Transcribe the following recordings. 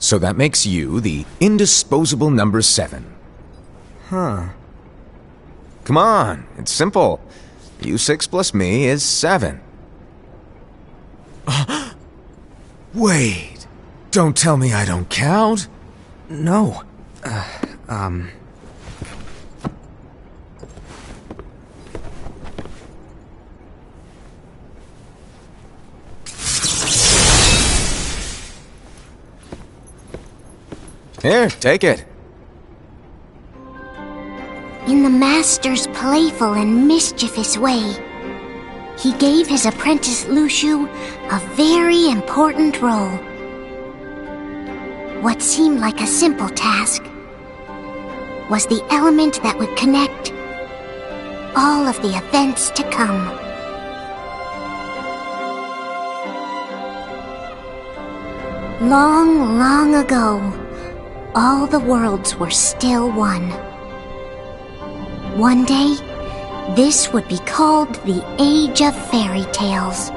So that makes you the indisposable number 7. Huh. Come on, it's simple. You 6 plus me is 7. Wait, don't tell me I don't count. No. Here, take it. In the master's playful and mischievous way, he gave his apprentice Lushu a very important role. What seemed like a simple task was the element that would connect all of the events to come. Long, long ago, all the worlds were still one. One day, this would be called the Age of Fairy Tales.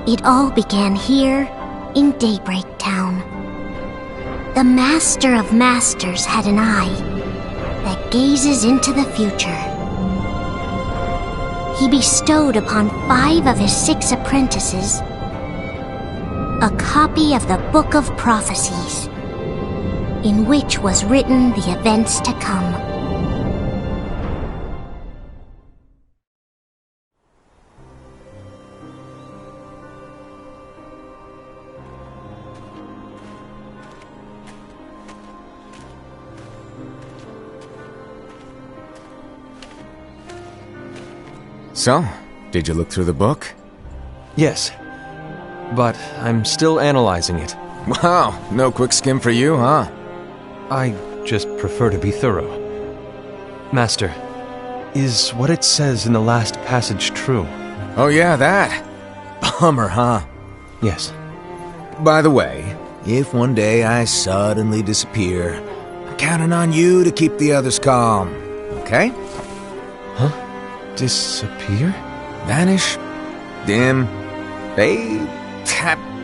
It all began here in Daybreak Town. The Master of Masters had an eye that gazes into the future. He bestowed upon 5 of his 6 apprentices a copy of the Book of Prophecies, in which was written the events to come. So, did you look through the book? Yes. But I'm still analyzing it. Wow, no quick skim for you, huh? I just prefer to be thorough. Master, is what it says in the last passage true? Oh yeah, that. Bummer, huh? Yes. By the way, if one day I suddenly disappear, I'm counting on you to keep the others calm, okay? Huh? Disappear? Vanish? Dim? Fade?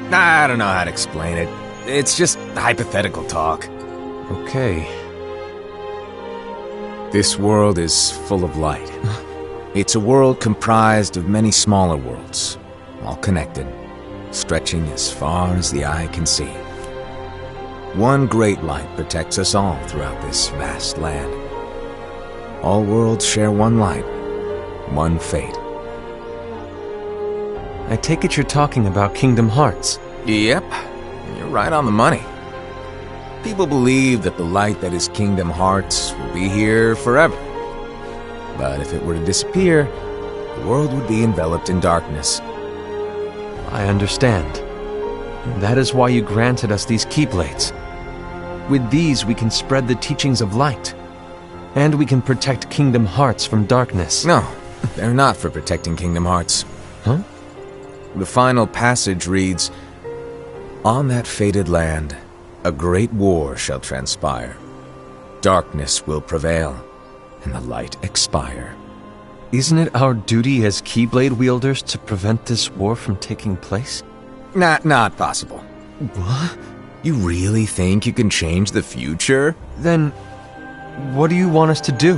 I don't know how to explain it. It's just hypothetical talk. Okay. This world is full of light. It's a world comprised of many smaller worlds, all connected, stretching as far as the eye can see. One great light protects us all throughout this vast land. All worlds share one light, one fate. I take it you're talking about Kingdom Hearts. Yep, you're right on the money. People believe that the light that is Kingdom Hearts will be here forever. But if it were to disappear, the world would be enveloped in darkness. I understand. That is why you granted us these Keyblades. With these we can spread the teachings of light. And we can protect Kingdom Hearts from darkness. No, they're not for protecting Kingdom Hearts. Huh? The final passage reads, "On that fated land, a great war shall transpire. Darkness will prevail, and the light expire." Isn't it our duty as Keyblade wielders to prevent this war from taking place? Not possible. What? You really think you can change the future? Then, what do you want us to do?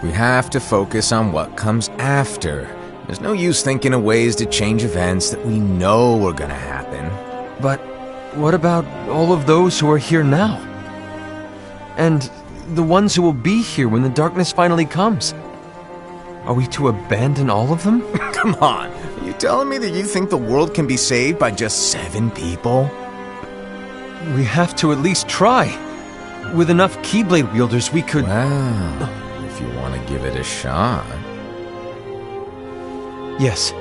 We have to focus on what comes after. There's no use thinking of ways to change events that we know are gonna happen. But what about all of those who are here now? And the ones who will be here when the darkness finally comes? Are we to abandon all of them? Come on, are you telling me that you think the world can be saved by just 7 people? We have to at least try. With enough Keyblade wielders, we could... Well, if you want to give it a shot. Yes.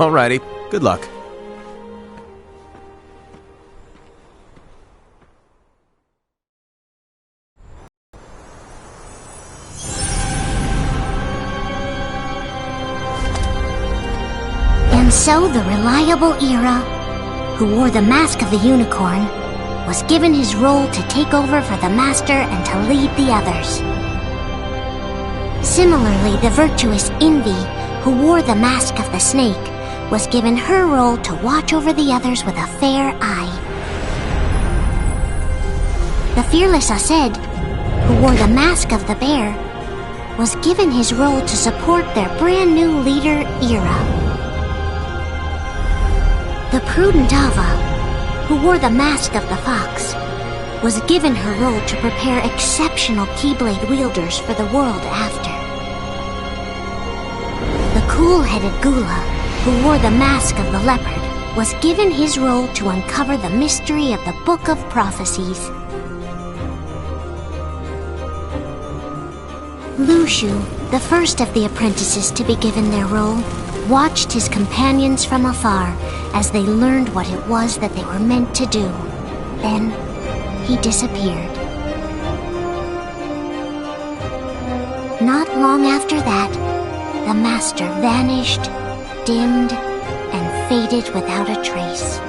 Alrighty, good luck. And so the reliable Era, who wore the mask of the unicorn, was given his role to take over for the Master and to lead the others. Similarly, the virtuous Envy, who wore the mask of the snake, was given her role to watch over the others with a fair eye. The fearless Ased, who wore the mask of the bear, was given his role to support their brand new leader, Ira. The prudent Ava, who wore the mask of the fox, was given her role to prepare exceptional Keyblade wielders for the world after. The cool-headed Gula, who wore the mask of the leopard, was given his role to uncover the mystery of the Book of Prophecies. Lushu, the first of the apprentices to be given their role, watched his companions from afar as they learned what it was that they were meant to do. Then, he disappeared. Not long after that, the master vanished, dimmed, and faded without a trace.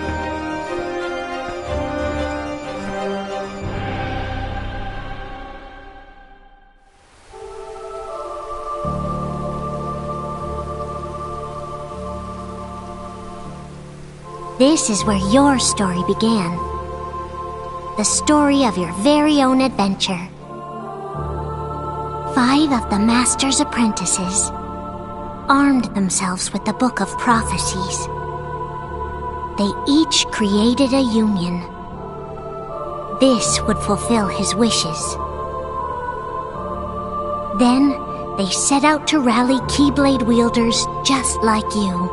This is where your story began. The story of your very own adventure. 5 of the Master's apprentices armed themselves with the Book of Prophecies. They each created a union. This would fulfill his wishes. Then, they set out to rally Keyblade wielders just like you.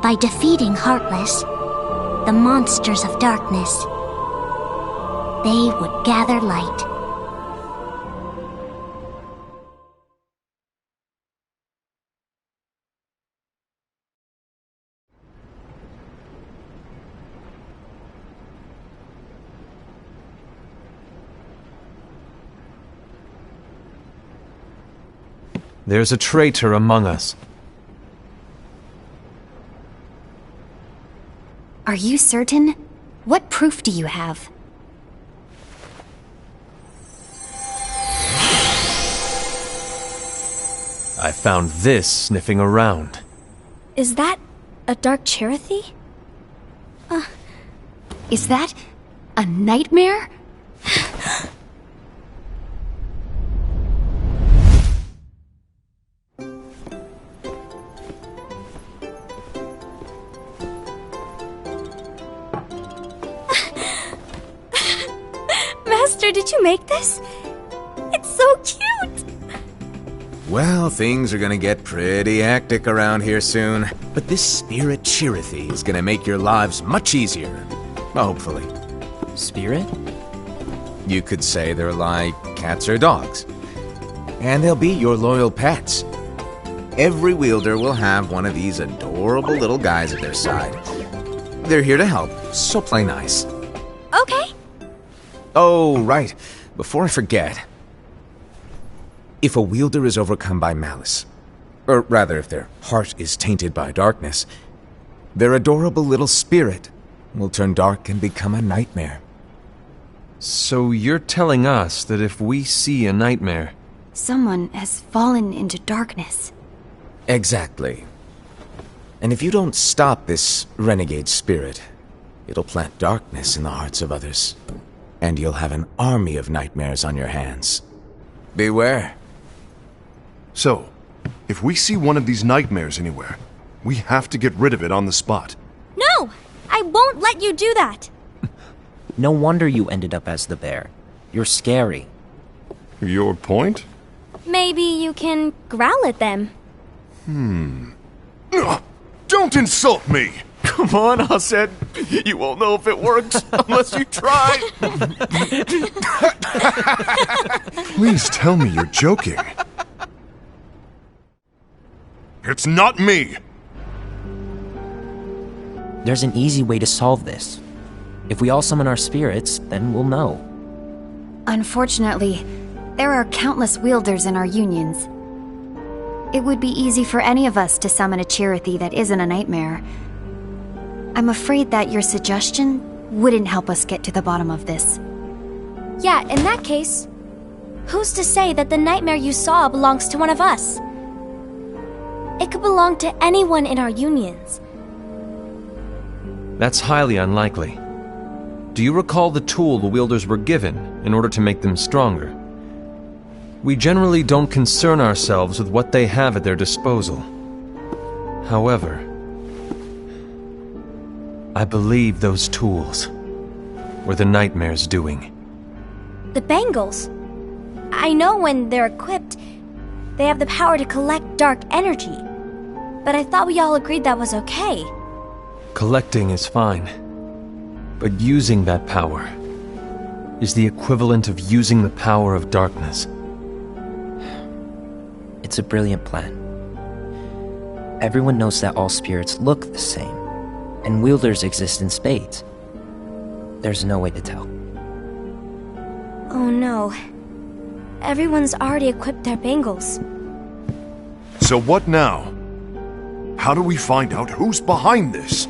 By defeating Heartless, the monsters of darkness, they would gather light. There's a traitor among us. Are you certain? What proof do you have? I found this sniffing around. Is that a dark Cherothy? Is that a nightmare? Master, did you make this? It's so cute! Well, things are gonna get pretty hectic around here soon. But this spirit Cherothy is gonna make your lives much easier. Hopefully. Spirit? You could say they're like cats or dogs. And they'll be your loyal pets. Every wielder will have one of these adorable little guys at their side. They're here to help, so play nice. Okay. Oh, right. Before I forget. If a wielder is overcome by malice, or rather if their heart is tainted by darkness, their adorable little spirit will turn dark and become a nightmare. So you're telling us that if we see a nightmare... Someone has fallen into darkness. Exactly. And if you don't stop this renegade spirit, it'll plant darkness in the hearts of others. And you'll have an army of nightmares on your hands. Beware. So, if we see one of these nightmares anywhere, we have to get rid of it on the spot. No! I won't let you do that! No wonder you ended up as the bear. You're scary. Your point? Maybe you can growl at them. Ugh, don't insult me! Come on, Ased. You won't know if it works unless you try. Please tell me you're joking. It's not me! There's an easy way to solve this. If we all summon our spirits, then we'll know. Unfortunately, there are countless wielders in our unions. It would be easy for any of us to summon a Cherothy that isn't a nightmare. I'm afraid that your suggestion wouldn't help us get to the bottom of this. Yeah, in that case, who's to say that the nightmare you saw belongs to one of us? It could belong to anyone in our unions. That's highly unlikely. Do you recall the tool the wielders were given in order to make them stronger? We generally don't concern ourselves with what they have at their disposal. However, I believe those tools were the nightmare's doing. The bangles. I know when they're equipped, they have the power to collect dark energy. But I thought we all agreed that was okay. Collecting is fine, but using that power is the equivalent of using the power of darkness. It's a brilliant plan. Everyone knows that all spirits look the same, and wielders exist in spades. There's no way to tell. Oh no. Everyone's already equipped their bangles. So what now? How do we find out who's behind this?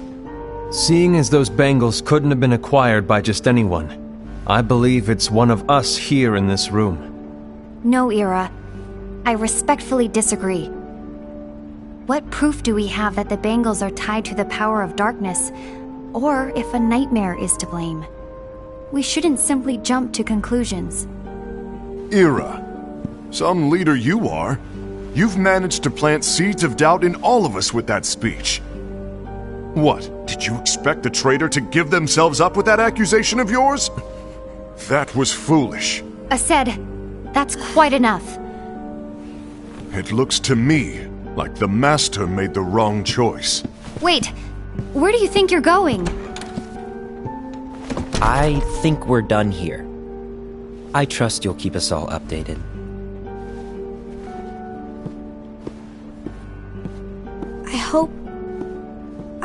Seeing as those bangles couldn't have been acquired by just anyone, I believe it's one of us here in this room. No, Ira. I respectfully disagree. What proof do we have that the bangles are tied to the power of darkness, or if a nightmare is to blame? We shouldn't simply jump to conclusions. Ira, some leader you are. You've managed to plant seeds of doubt in all of us with that speech. What, did you expect the traitor to give themselves up with that accusation of yours? That was foolish. Ased, that's quite enough. It looks to me like the Master made the wrong choice. Wait, where do you think you're going? I think we're done here. I trust you'll keep us all updated.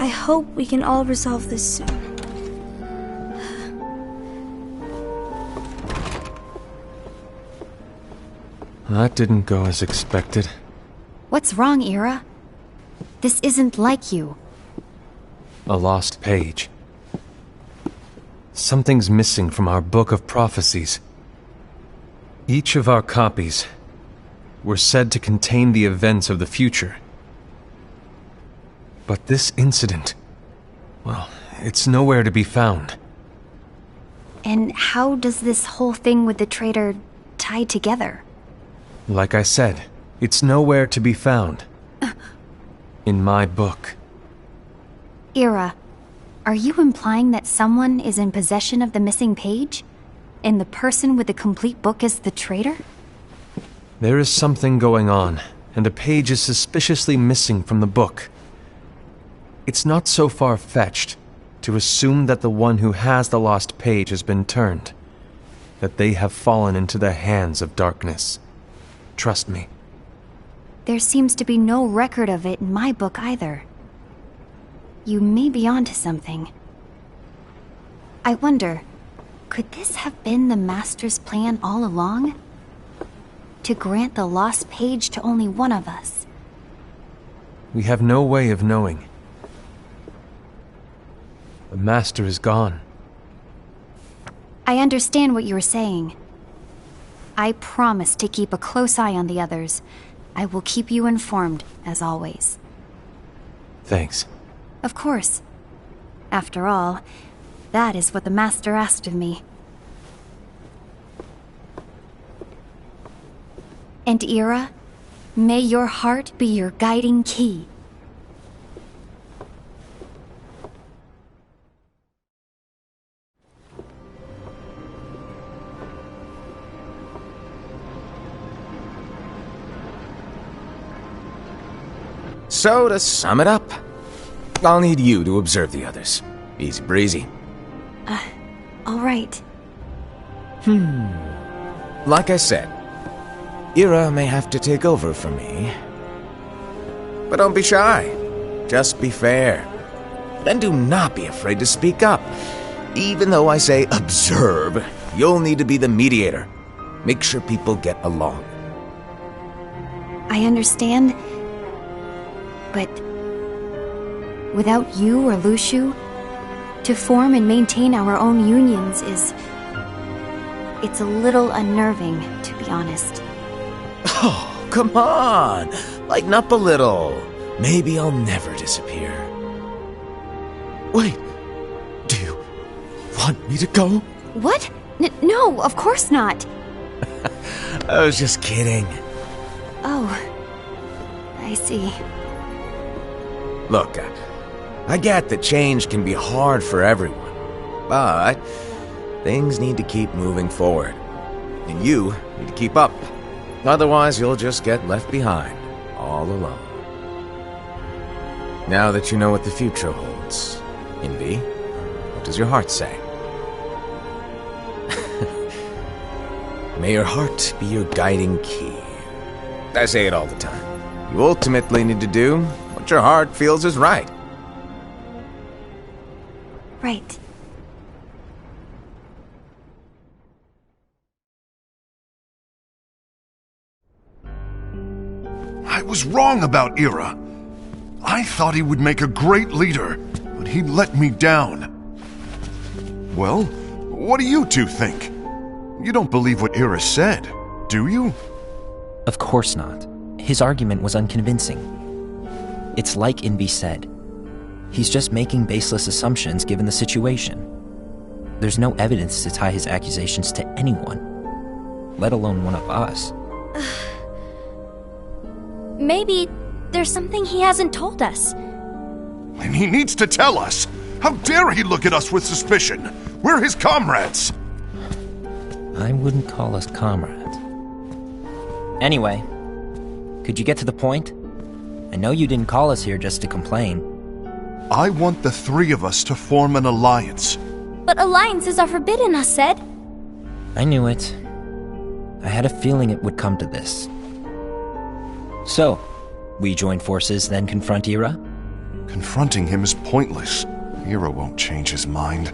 I hope we can all resolve this soon. That didn't go as expected. What's wrong, Ira? This isn't like you. A lost page. Something's missing from our book of prophecies. Each of our copies were said to contain the events of the future. But this incident, well, it's nowhere to be found. And how does this whole thing with the traitor tie together? Like I said, it's nowhere to be found. In my book. Ira, are you implying that someone is in possession of the missing page? And the person with the complete book is the traitor? There is something going on, and the page is suspiciously missing from the book. It's not so far-fetched to assume that the one who has the lost page has been turned, that they have fallen into the hands of darkness. Trust me. There seems to be no record of it in my book either. You may be onto something. I wonder, could this have been the Master's plan all along? To grant the lost page to only one of us? We have no way of knowing. The Master is gone. I understand what you're saying. I promise to keep a close eye on the others. I will keep you informed, as always. Thanks. Of course. After all, that is what the Master asked of me. And Ira, may your heart be your guiding key. So, to sum it up, I'll need you to observe the others. Easy breezy. All right. Like I said, Ira may have to take over for me. But don't be shy. Just be fair. And do not be afraid to speak up. Even though I say observe, you'll need to be the mediator. Make sure people get along. I understand. But without you or Lushu, to form and maintain our own unions it's a little unnerving, to be honest. Oh, come on! Lighten up a little. Maybe I'll never disappear. Wait, do you want me to go? What? No, of course not. I was just kidding. Oh, I see. Look, I get that change can be hard for everyone, but things need to keep moving forward. And you need to keep up. Otherwise, you'll just get left behind, all alone. Now that you know what the future holds, Envy, what does your heart say? May your heart be your guiding key. I say it all the time. You ultimately need to do what your heart feels is right. Right. I was wrong about Ira. I thought he would make a great leader, but he let me down. Well, what do you two think? You don't believe what Ira said, do you? Of course not. His argument was unconvincing. It's like Envy said. He's just making baseless assumptions given the situation. There's no evidence to tie his accusations to anyone, let alone one of us. Maybe there's something he hasn't told us. And he needs to tell us. How dare he look at us with suspicion? We're his comrades. I wouldn't call us comrades. Anyway, could you get to the point? I know you didn't call us here just to complain. I want the three of us to form an alliance. But alliances are forbidden, us said. I knew it. I had a feeling it would come to this. So, we join forces, then confront Ira? Confronting him is pointless. Ira won't change his mind.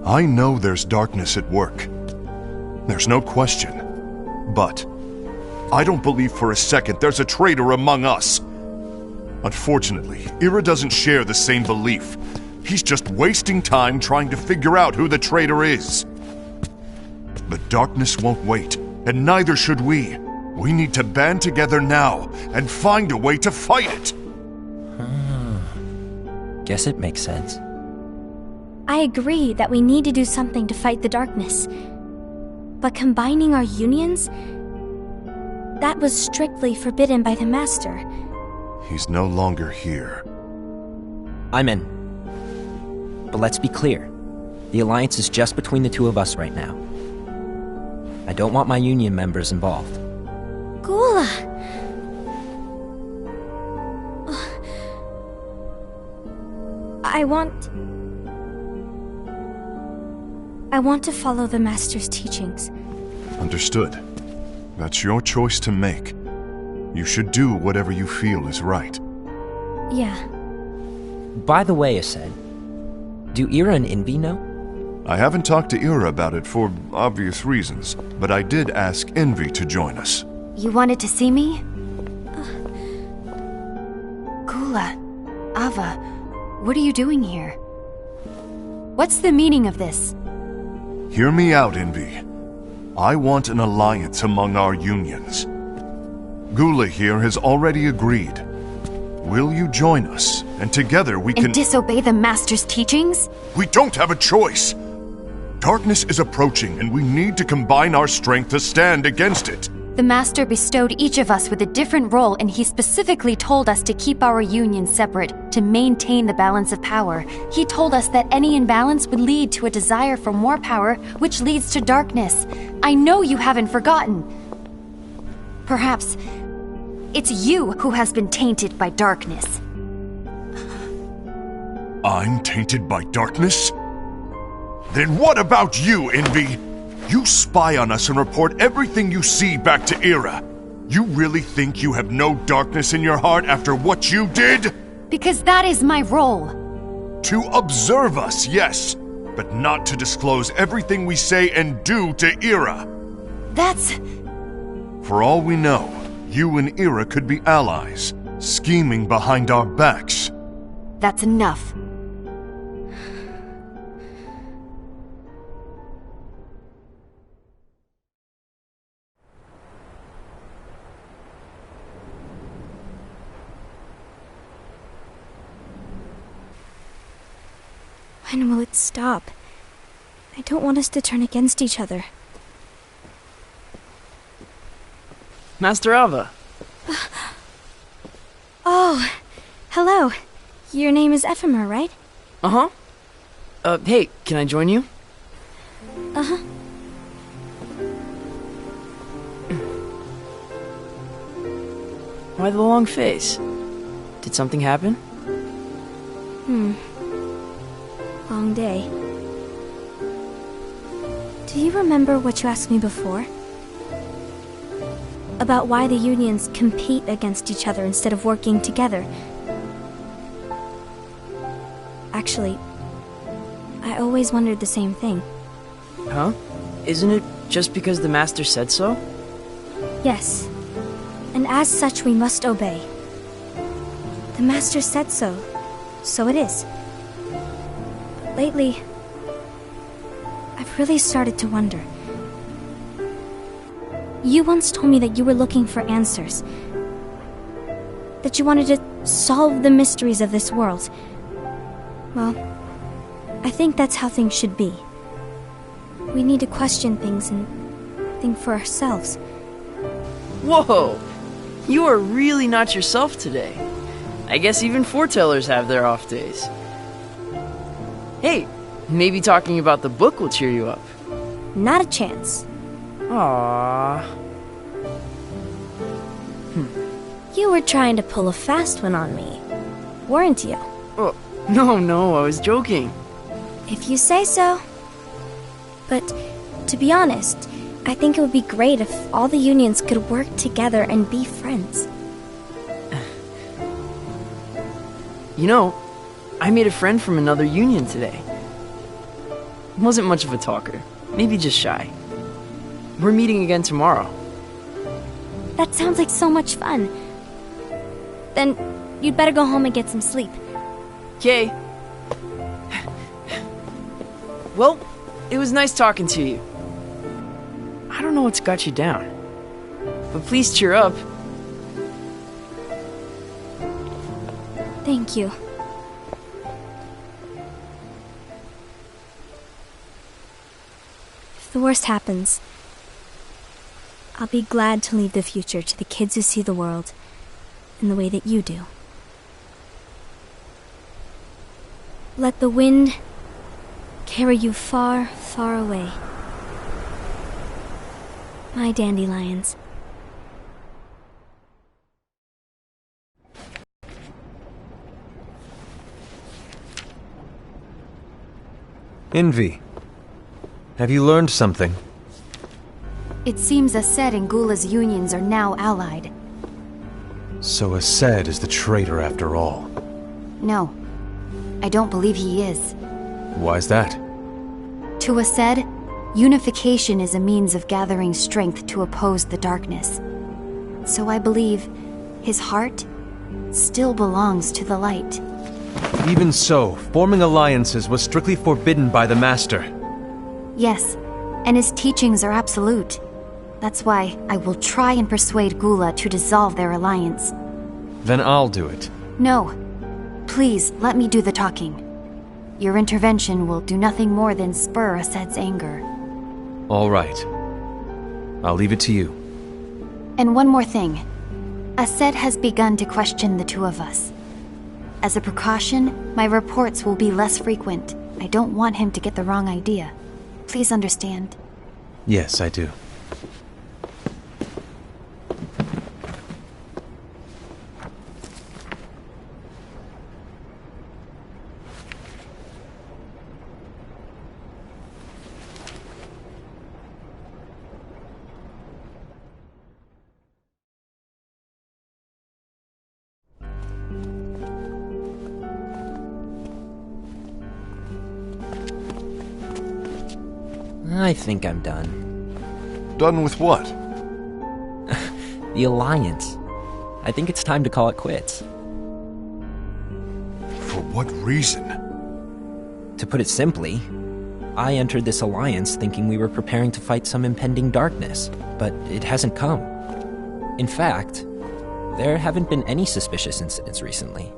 I know there's darkness at work. There's no question. But I don't believe for a second there's a traitor among us. Unfortunately, Ira doesn't share the same belief. He's just wasting time trying to figure out who the traitor is. The darkness won't wait, and neither should we. We need to band together now and find a way to fight it. Guess it makes sense. I agree that we need to do something to fight the darkness. But combining our unions? That was strictly forbidden by the Master. He's no longer here. I'm in. But let's be clear. The alliance is just between the two of us right now. I don't want my union members involved. Gula! I want to follow the Master's teachings. Understood. That's your choice to make. You should do whatever you feel is right. Yeah. By the way, Ased, do Ira and Envy know? I haven't talked to Ira about it for obvious reasons, but I did ask Envy to join us. You wanted to see me? Gula, Ava, what are you doing here? What's the meaning of this? Hear me out, Envy. I want an alliance among our unions. Gula here has already agreed. Will you join us? And together we can... And disobey the Master's teachings? We don't have a choice! Darkness is approaching, and we need to combine our strength to stand against it. The Master bestowed each of us with a different role, and he specifically told us to keep our union separate, to maintain the balance of power. He told us that any imbalance would lead to a desire for more power, which leads to darkness. I know you haven't forgotten. Perhaps it's you who has been tainted by darkness. I'm tainted by darkness? Then what about you, Envy? You spy on us and report everything you see back to Ira. You really think you have no darkness in your heart after what you did? Because that is my role. To observe us, yes, but not to disclose everything we say and do to Ira. That's... For all we know, you and Ira could be allies, scheming behind our backs. That's enough. When will it stop? I don't want us to turn against each other. Master Ava. Oh, hello. Your name is Ephemer, right? Uh-huh. Hey, can I join you? Uh-huh. Why the long face? Did something happen? Long day. Do you remember what you asked me before? About why the unions compete against each other instead of working together. Actually, I always wondered the same thing. Huh? Isn't it just because the Master said so? Yes. And as such, we must obey. The Master said so, so it is. But lately, I've really started to wonder. You once told me that you were looking for answers. That you wanted to solve the mysteries of this world. Well, I think that's how things should be. We need to question things and think for ourselves. Whoa! You are really not yourself today. I guess even foretellers have their off days. Hey, maybe talking about the book will cheer you up. Not a chance. Aww. You were trying to pull a fast one on me, weren't you? Oh, no, I was joking. If you say so. But, to be honest, I think it would be great if all the unions could work together and be friends. You know, I made a friend from another union today. Wasn't much of a talker, maybe just shy. We're meeting again tomorrow. That sounds like so much fun. Then, you'd better go home and get some sleep. Okay. Well, it was nice talking to you. I don't know what's got you down, but please cheer up. Thank you. If the worst happens, I'll be glad to leave the future to the kids who see the world in the way that you do. Let the wind carry you far, far away. My dandelions. Envy. Have you learned something? It seems Ased and Gula's unions are now allied. So Ased is the traitor after all. No, I don't believe he is. Why's that? To Ased, unification is a means of gathering strength to oppose the darkness. So I believe his heart still belongs to the light. Even so, forming alliances was strictly forbidden by the Master. Yes, and his teachings are absolute. That's why I will try and persuade Gula to dissolve their alliance. Then I'll do it. No. Please, let me do the talking. Your intervention will do nothing more than spur Ased's anger. All right. I'll leave it to you. And one more thing. Ased has begun to question the two of us. As a precaution, my reports will be less frequent. I don't want him to get the wrong idea. Please understand. Yes, I do. I think I'm done. Done with what? The Alliance. I think it's time to call it quits. For what reason? To put it simply, I entered this alliance thinking we were preparing to fight some impending darkness, but it hasn't come. In fact, there haven't been any suspicious incidents recently,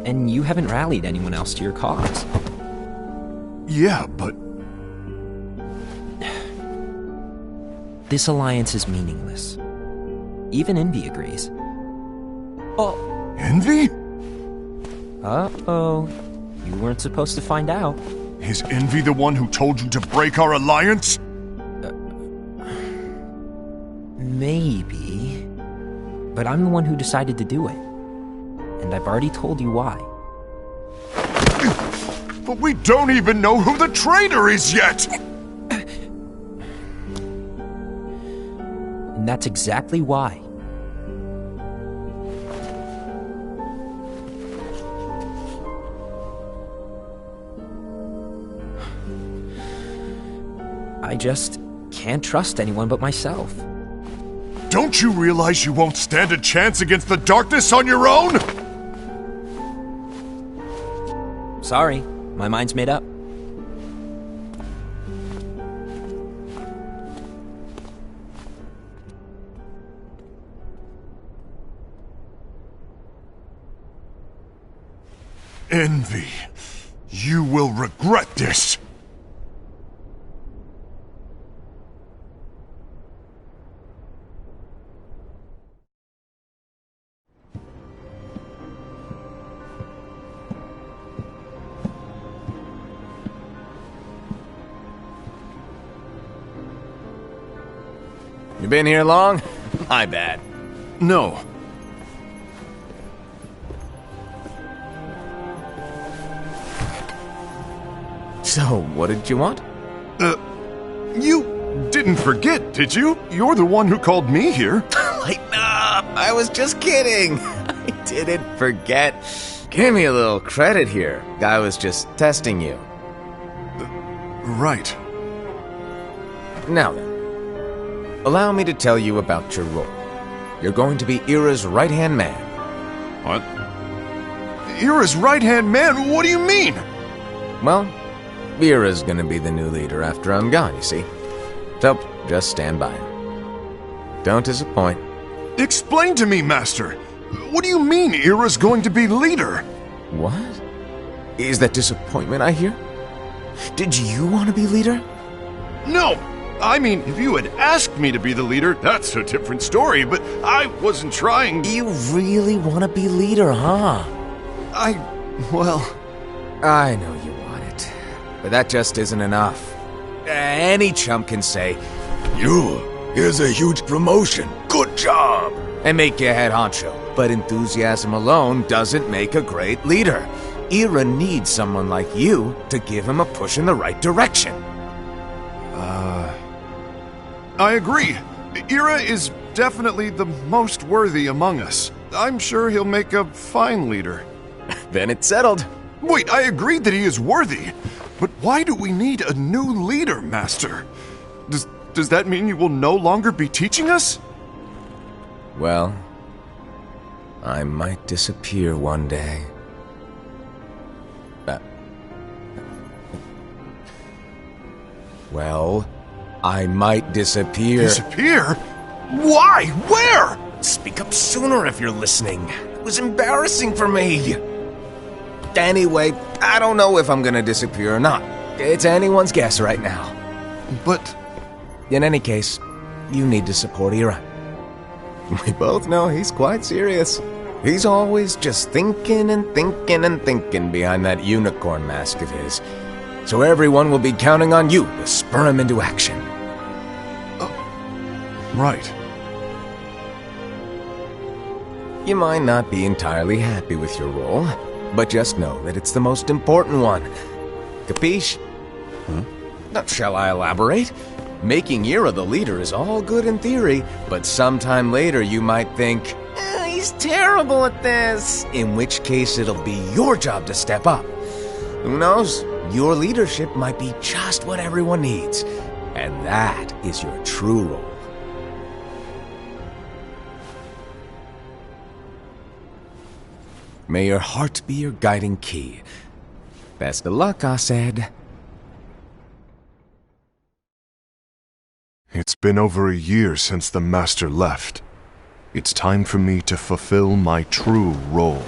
and you haven't rallied anyone else to your cause. Yeah, but... This alliance is meaningless. Even Envy agrees. Oh. Envy? Uh-oh. You weren't supposed to find out. Is Envy the one who told you to break our alliance? Maybe. But I'm the one who decided to do it. And I've already told you why. But we don't even know who the traitor is yet! And that's exactly why. I just can't trust anyone but myself. Don't you realize you won't stand a chance against the darkness on your own? Sorry, my mind's made up. Envy, you will regret this. You been here long? My bad. No. So, what did you want? You didn't forget, did you? You're the one who called me here. Lighten up! I was just kidding. I didn't forget. Give me a little credit here. I was just testing you. Right. Now then, allow me to tell you about your role. You're going to be Ira's right-hand man. What? Ira's right-hand man? What do you mean? Well, Ira's gonna be the new leader after I'm gone, you see. So, just stand by. Don't disappoint. Explain to me, Master. What do you mean Ira's going to be leader? What? Is that disappointment I hear? Did you want to be leader? No! I mean, if you had asked me to be the leader, that's a different story, but I wasn't trying... You really want to be leader, huh? Well... I know you want it, but that just isn't enough. Any chump can say, here's a huge promotion, good job, and make you head honcho. But enthusiasm alone doesn't make a great leader. Ira needs someone like you to give him a push in the right direction. I agree. Ira is definitely the most worthy among us. I'm sure he'll make a fine leader. Then it's settled. Wait, I agreed that he is worthy. But why do we need a new leader, Master? Does that mean you will no longer be teaching us? Well, I might disappear one day. I might disappear. Disappear? Why? Where? Speak up sooner if you're listening. It was embarrassing for me. Anyway, I don't know if I'm gonna disappear or not. It's anyone's guess right now. But... In any case, you need to support Ira. We both know he's quite serious. He's always just thinking and thinking and thinking behind that unicorn mask of his. So everyone will be counting on you to spur him into action. Right. You might not be entirely happy with your role, but just know that it's the most important one. Capiche? Shall I elaborate? Making Ira the leader is all good in theory, but sometime later you might think, he's terrible at this, in which case it'll be your job to step up. Who knows? Your leadership might be just what everyone needs, and that is your true role. May your heart be your guiding key. Best of luck, I said. It's been over a year since the Master left. It's time for me to fulfill my true role.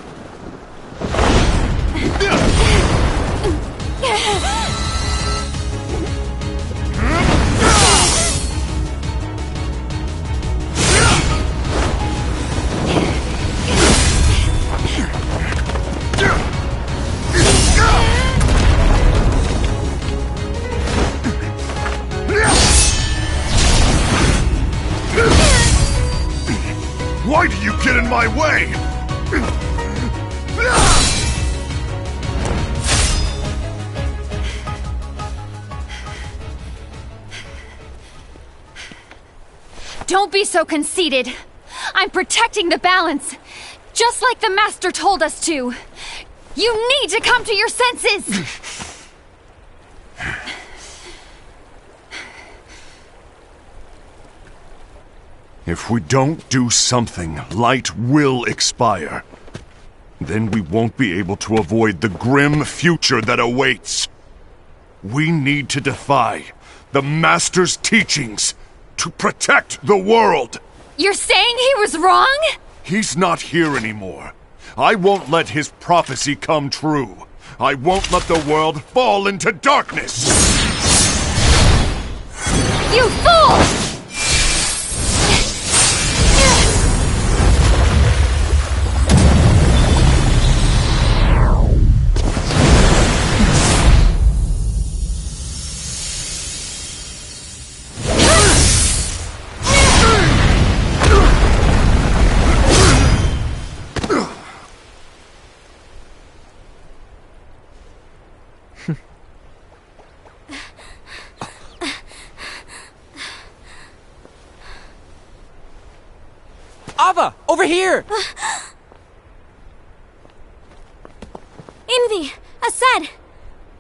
Why do you get in my way? Don't be so conceited. I'm protecting the balance, just like the Master told us to. You need to come to your senses! If we don't do something, light will expire. Then we won't be able to avoid the grim future that awaits. We need to defy the Master's teachings to protect the world. You're saying he was wrong? He's not here anymore. I won't let his prophecy come true. I won't let the world fall into darkness. You fool! Ava, over here! Envy! Asad!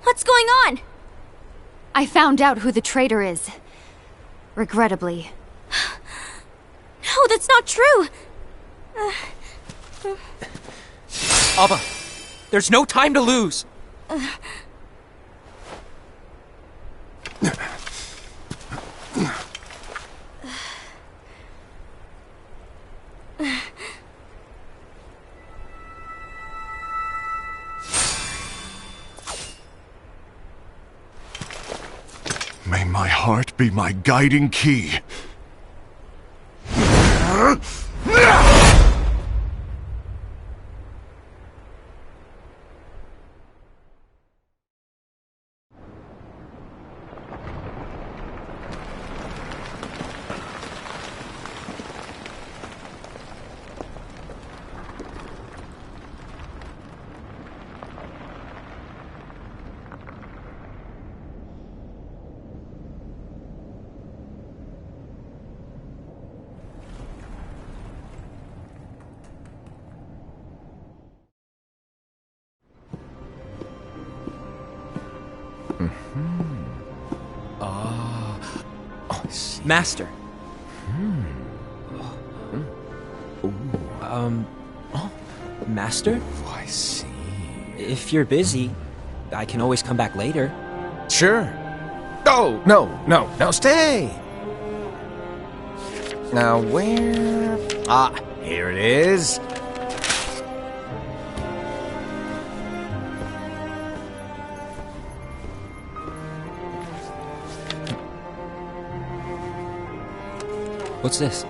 What's going on? I found out who the traitor is. Regrettably. No, that's not true! Ava, there's no time to lose! May my heart be my guiding key. Master. Master? Oh, I see. If you're busy, I can always come back later. Sure. Oh, no, stay! Now, where... Ah, here it is. What's this?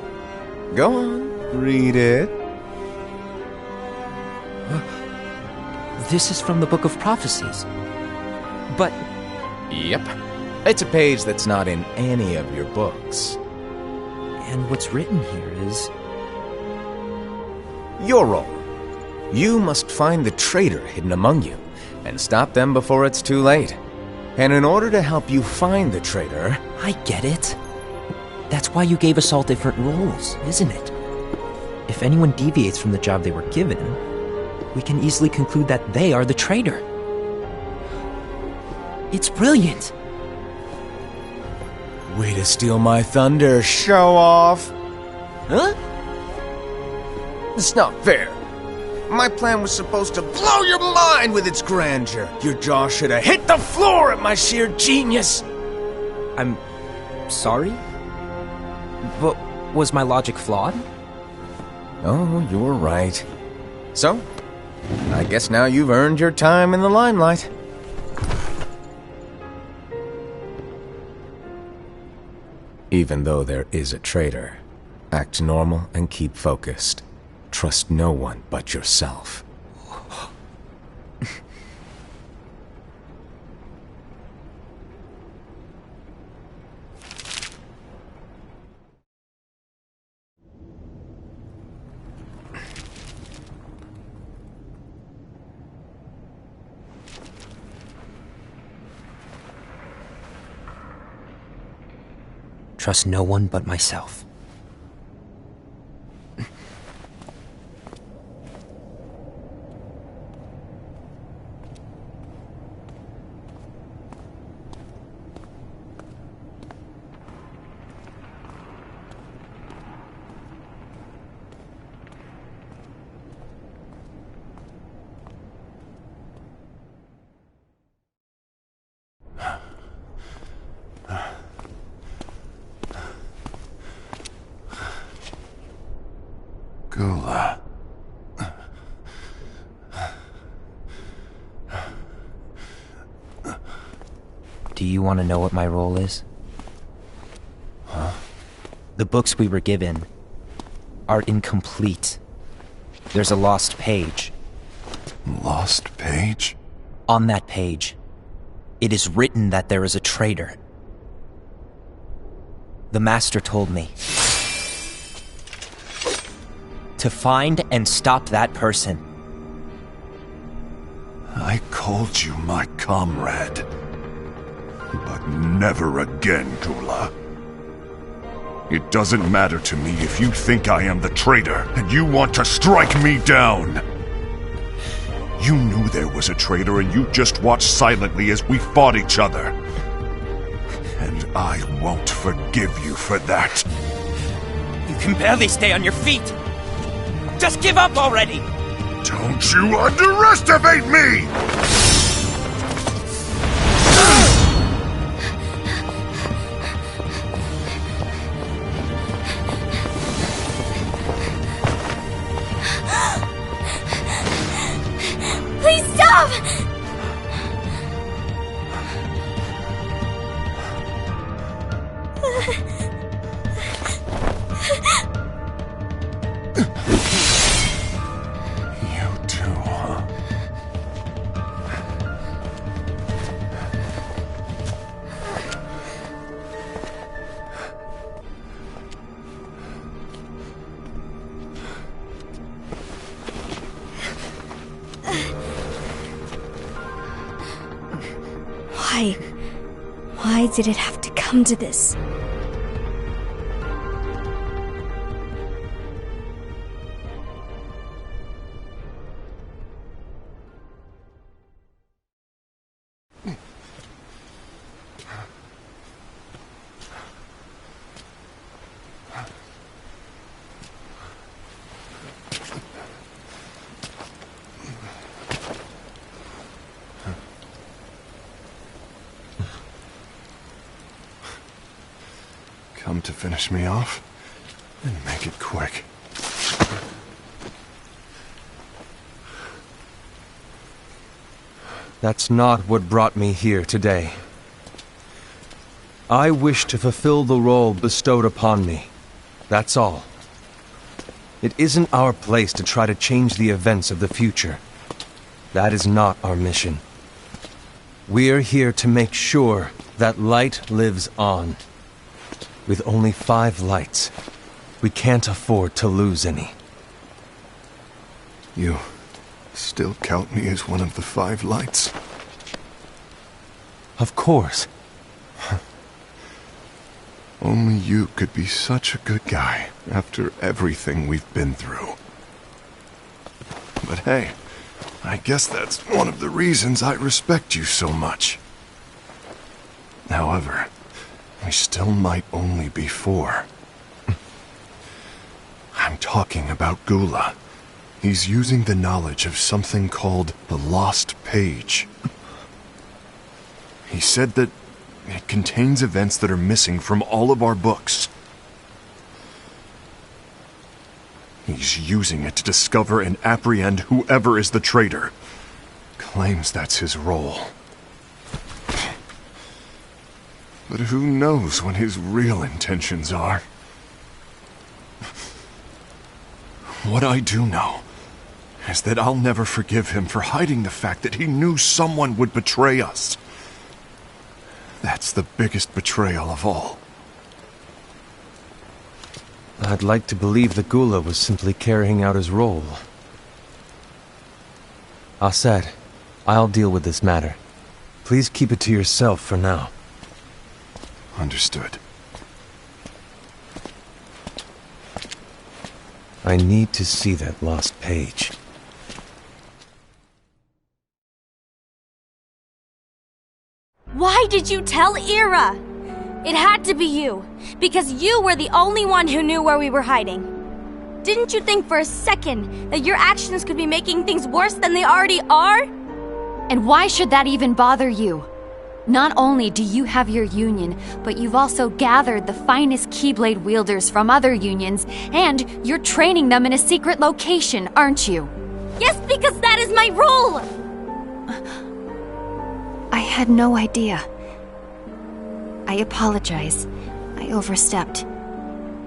Go on, read it. This is from the Book of Prophecies. But... Yep. It's a page that's not in any of your books. And what's written here is... Your role. You must find the traitor hidden among you, and stop them before it's too late. And in order to help you find the traitor... I get it. That's why you gave us all different roles, isn't it? If anyone deviates from the job they were given, we can easily conclude that they are the traitor. It's brilliant! Way to steal my thunder, show off! Huh? It's not fair. My plan was supposed to blow your mind with its grandeur. Your jaw should have hit the floor at my sheer genius. I'm... sorry? But was my logic flawed? Oh, you're right. So, I guess now you've earned your time in the limelight. Even though there is a traitor, act normal and keep focused. Trust no one but yourself. trust no one but myself. Gula. Do you want to know what my role is? Huh? The books we were given are incomplete. There's a lost page. Lost page? On that page, it is written that there is a traitor. The Master told me to find and stop that person. I called you my comrade. But never again, Gula. It doesn't matter to me if you think I am the traitor and you want to strike me down. You knew there was a traitor and you just watched silently as we fought each other. And I won't forgive you for that. You can barely stay on your feet. Just give up already! Don't you underestimate me! Please stop! You too, huh? Why did it have to come to this? Come to finish me off? And make it quick. That's not what brought me here today. I wish to fulfill the role bestowed upon me. That's all. It isn't our place to try to change the events of the future. That is not our mission. We're here to make sure that light lives on. With only 5 lights, we can't afford to lose any. You still count me as one of the 5 lights? Of course. Only you could be such a good guy after everything we've been through. But hey, I guess that's one of the reasons I respect you so much. However, we still might only be 4. I'm talking about Gula. He's using the knowledge of something called the Lost Page. He said that it contains events that are missing from all of our books. He's using it to discover and apprehend whoever is the traitor. Claims that's his role. But who knows what his real intentions are? What I do know is that I'll never forgive him for hiding the fact that he knew someone would betray us. That's the biggest betrayal of all. I'd like to believe that Gula was simply carrying out his role. Assad, I'll deal with this matter. Please keep it to yourself for now. Understood. I need to see that lost page. Why did you tell Ira? It had to be you, because you were the only one who knew where we were hiding. Didn't you think for a second that your actions could be making things worse than they already are? And why should that even bother you? Not only do you have your union, but you've also gathered the finest Keyblade wielders from other unions, and you're training them in a secret location, aren't you? Yes, because that is my role! I had no idea. I apologize. I overstepped.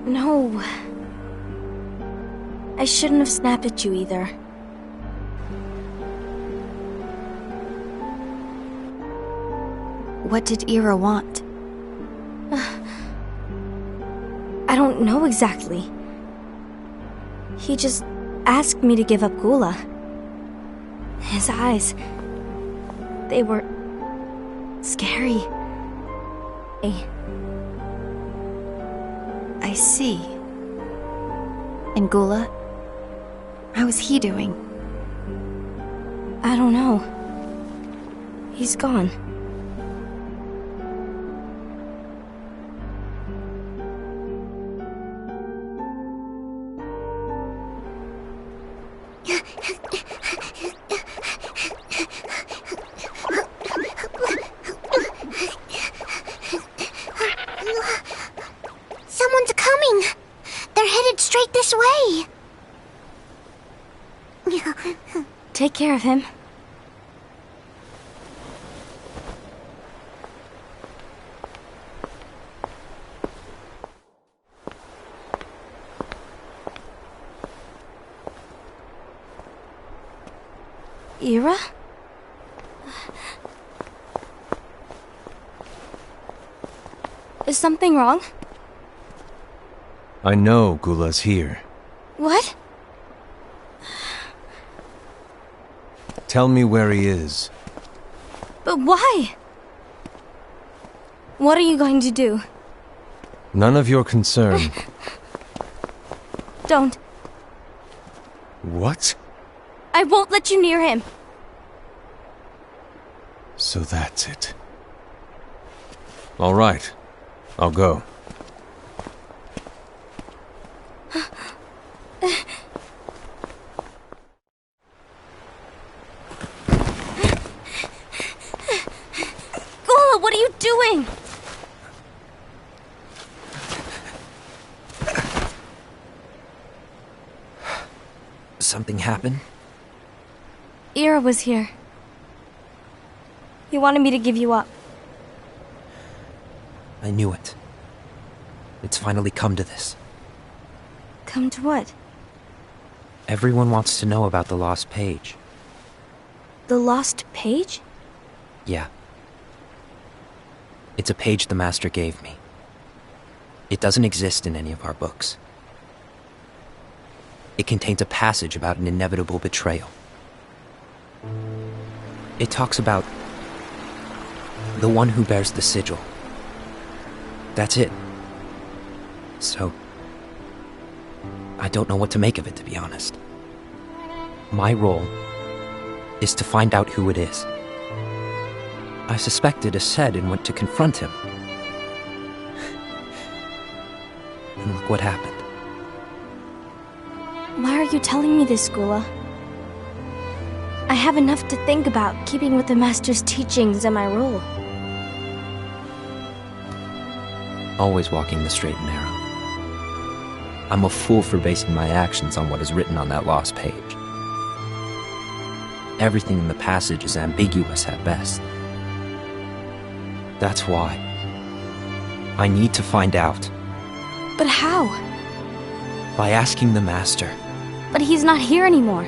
No. I shouldn't have snapped at you either. What did Ira want? I don't know exactly. He just asked me to give up Gula. His eyes... they were... scary. I see. And Gula? How is he doing? I don't know. He's gone. Someone's coming! They're headed straight this way! Take care of him. Ira? Is something wrong? I know Gula's here. What? Tell me where he is. But why? What are you going to do? None of your concern. Don't. What? I won't let you near him. So that's it. All right. I'll go. Gula, what are you doing? Something happened? Ira was here. He wanted me to give you up. I knew it. It's finally come to this. Come to what? Everyone wants to know about the lost page. The lost page? Yeah. It's a page the Master gave me. It doesn't exist in any of our books. It contains a passage about an inevitable betrayal. It talks about the one who bears the sigil. That's it. So, I don't know what to make of it, to be honest. My role is to find out who it is. I suspected a Sed and went to confront him. And look what happened. Why are you telling me this, Gula? I have enough to think about, keeping with the Master's teachings and my role. Always walking the straight and narrow. I'm a fool for basing my actions on what is written on that lost page. Everything in the passage is ambiguous at best. That's why I need to find out. But how? By asking the Master. But he's not here anymore.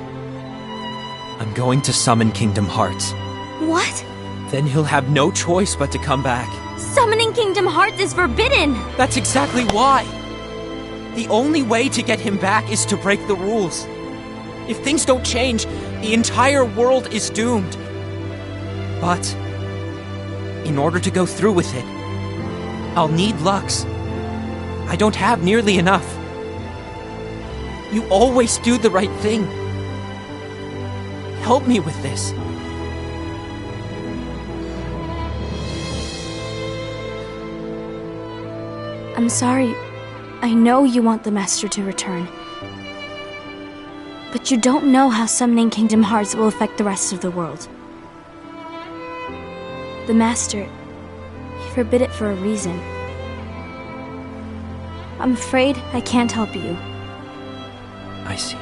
I'm going to summon Kingdom Hearts. What? Then he'll have no choice but to come back. Summoning Kingdom Hearts is forbidden! That's exactly why! The only way to get him back is to break the rules. If things don't change, the entire world is doomed. But in order to go through with it, I'll need Lux. I don't have nearly enough. You always do the right thing. Help me with this. I'm sorry. I know you want the Master to return. But you don't know how summoning Kingdom Hearts will affect the rest of the world. The Master, he forbid it for a reason. I'm afraid I can't help you. I see.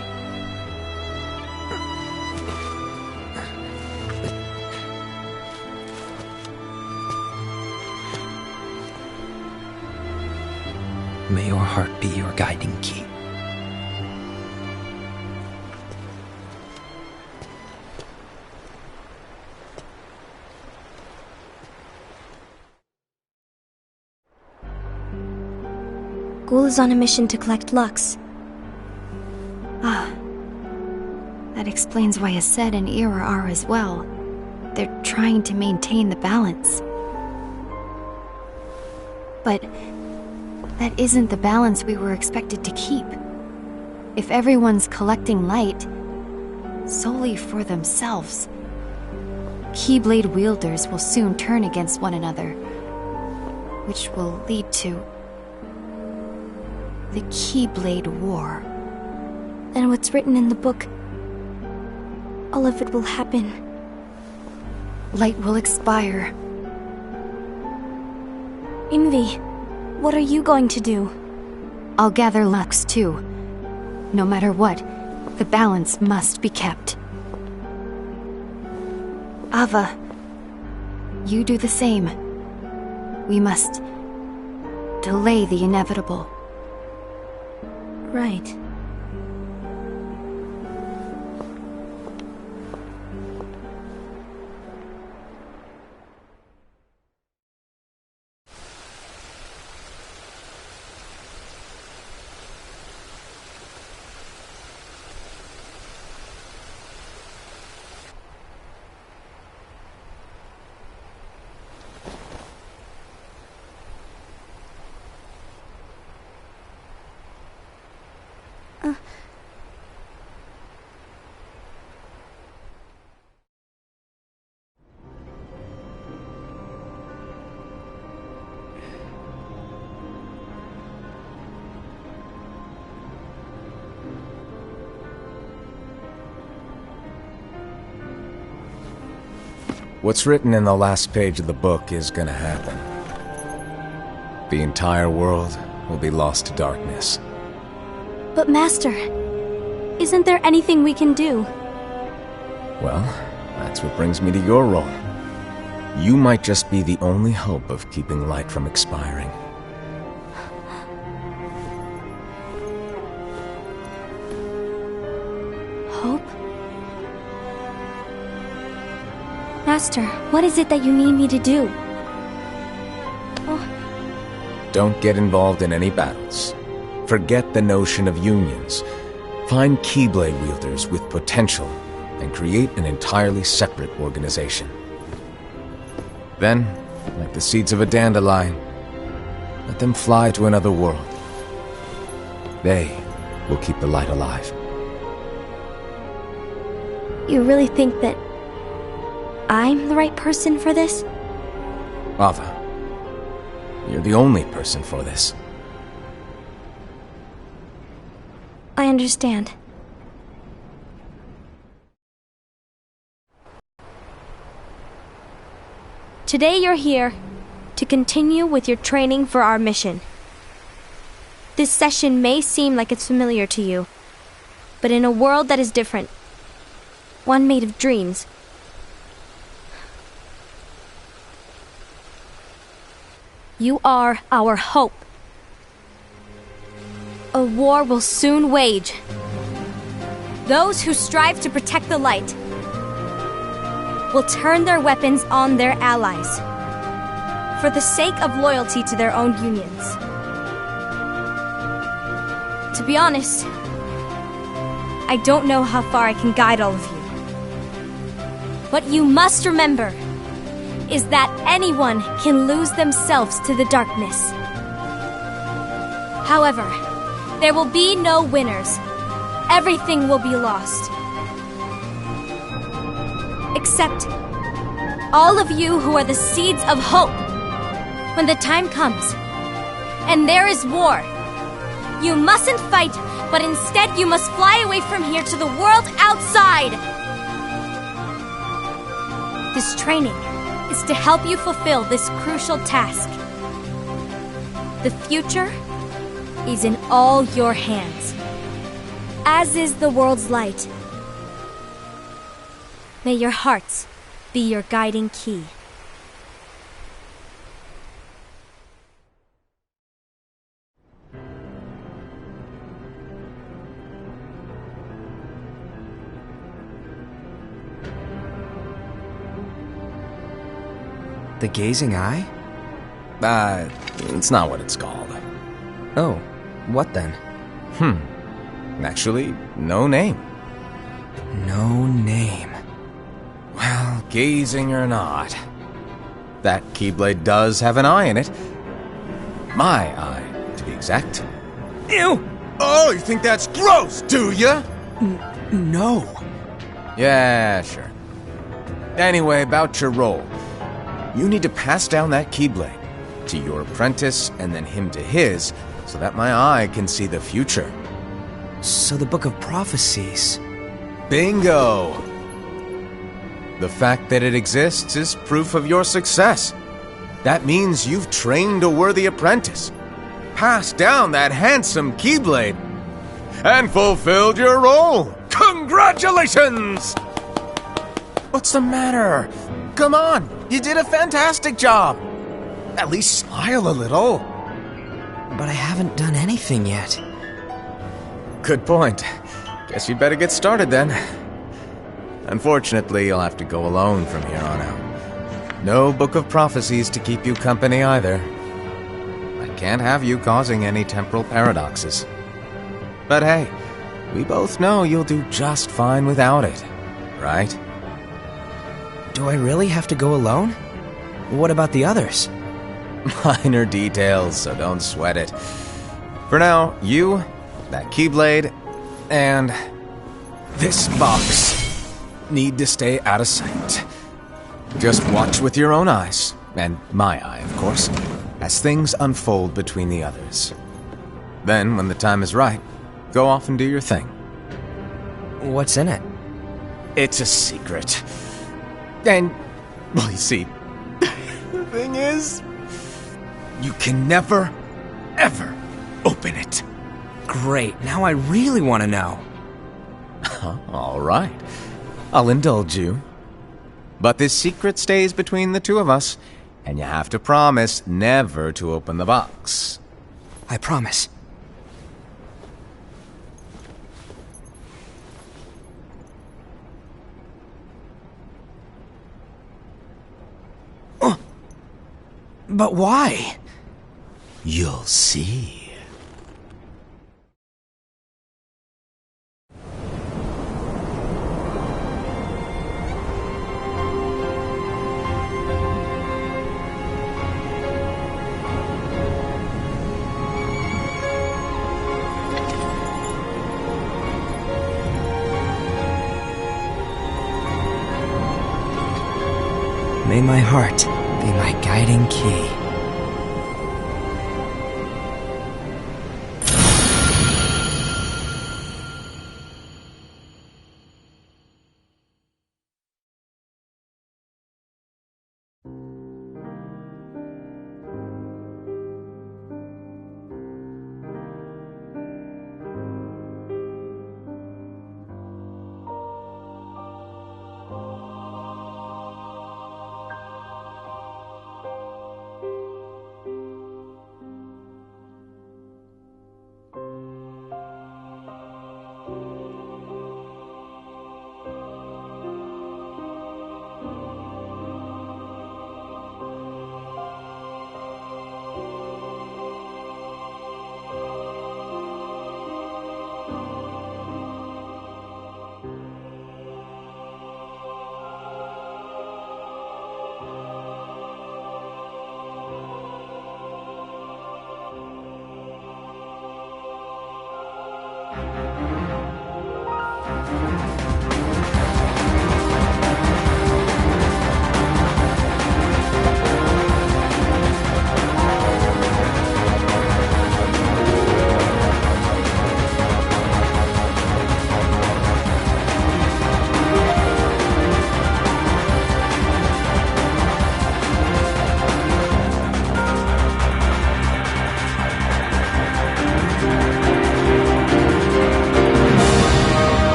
May your heart be your guiding key. Ghoul is on a mission to collect Lux. That explains why Aced and Era are as well. They're trying to maintain the balance. But that isn't the balance we were expected to keep. If everyone's collecting light solely for themselves, Keyblade wielders will soon turn against one another, which will lead to the Keyblade War. Then what's written in the book, all of it will happen. Light will expire. Envy, what are you going to do? I'll gather Lux too. No matter what, the balance must be kept. Ava, you do the same. We must delay the inevitable. Right. What's written in the last page of the book is gonna happen. The entire world will be lost to darkness. But Master, isn't there anything we can do? Well, that's what brings me to your role. You might just be the only hope of keeping light from expiring. Hope? Master, what is it that you need me to do? Don't get involved in any battles. Forget the notion of unions. Find Keyblade wielders with potential and create an entirely separate organization. Then, like the seeds of a dandelion, let them fly to another world. They will keep the light alive. You really think that I'm the right person for this? Ava, you're the only person for this. I understand. Today you're here to continue with your training for our mission. This session may seem like it's familiar to you, but in a world that is different, one made of dreams, you are our hope. A war will soon wage. Those who strive to protect the light will turn their weapons on their allies for the sake of loyalty to their own unions. To be honest, I don't know how far I can guide all of you. What you must remember is that anyone can lose themselves to the darkness. However, there will be no winners, everything will be lost. Except all of you who are the seeds of hope. When the time comes, and there is war, you mustn't fight, but instead you must fly away from here to the world outside. This training is to help you fulfill this crucial task. The future is in all your hands, as is the world's light. May your hearts be your guiding key. The gazing eye? It's not what it's called. Oh, what then? Actually, no name. No name. Well, gazing or not, that Keyblade does have an eye in it. My eye, to be exact. Ew! Oh, you think that's gross, do ya? No. Yeah, sure. Anyway, about your role. You need to pass down that Keyblade to your apprentice and then him to his, so that my eye can see the future. So the Book of Prophecies... Bingo! The fact that it exists is proof of your success. That means you've trained a worthy apprentice, passed down that handsome Keyblade, and fulfilled your role. Congratulations! What's the matter? Come on, you did a fantastic job. At least smile a little. But I haven't done anything yet. Good point. Guess you'd better get started then. Unfortunately, you'll have to go alone from here on out. No Book of Prophecies to keep you company either. I can't have you causing any temporal paradoxes. But hey, we both know you'll do just fine without it, right? Do I really have to go alone? What about the others? Minor details, so don't sweat it. For now, you, that Keyblade, and this box need to stay out of sight. Just watch with your own eyes, and my eye, of course, as things unfold between the others. Then, when the time is right, go off and do your thing. What's in it? It's a secret. And, well, you see, the thing is, you can never, ever open it. Great, now I really want to know. All right, I'll indulge you. But this secret stays between the two of us, and you have to promise never to open the box. I promise. But why? You'll see. May my heart be my guiding key.